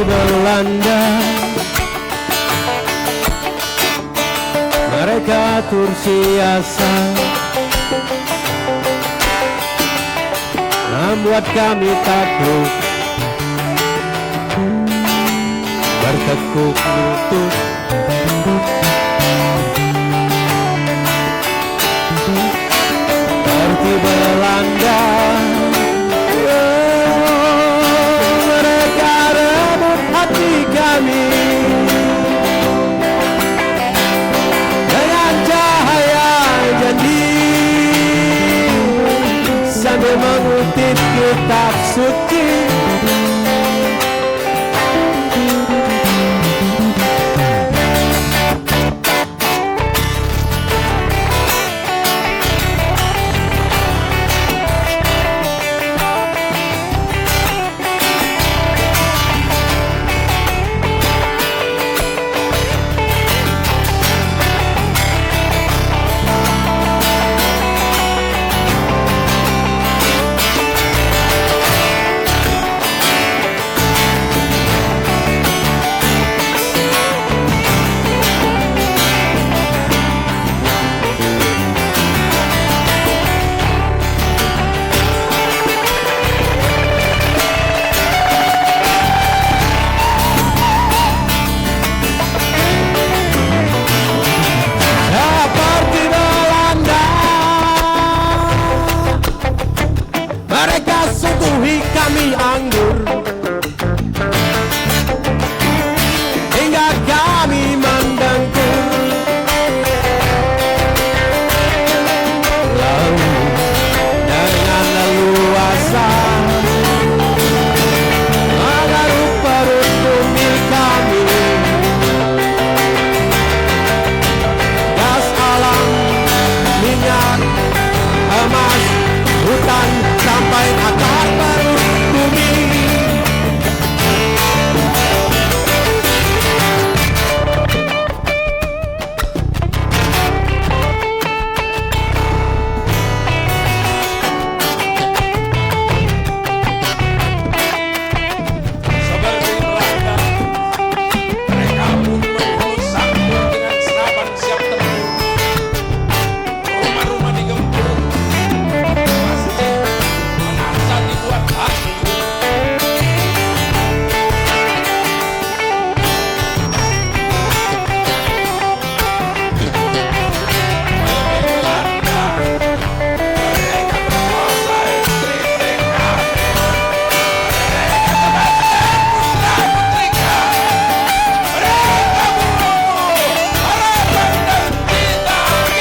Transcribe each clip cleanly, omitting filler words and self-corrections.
Belanda, mereka atur siasa, membuat kami takluk, bertekuk lutut. Seperti Belanda, mereka rebut hati kami dengan cahaya janji, sambil mengutip kitab suci. Mereka suguhi kami anggur hingga kami mendengkur, lalu dengan leluasa mengaruk perut bumi kami. Gas alam, minyak, emas, hutan sampai akar perut bumi. Seperti Belanda, mereka pun merusak dengan senapan siap tempur. Rumah-rumah digempur, masjid menasa dibuat hati. Belanda, mereka berkuasa istri mereka. Mereka terbakar putra-putri kami. Mereka membunuh harapan dan cita-cita.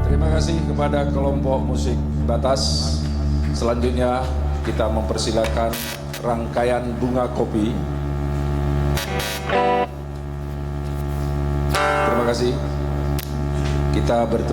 Terima kasih kepada kelompok musik batas. Selanjutnya kita mempersilakan rangkaian bunga kopi. Terima kasih. Kita bertemu.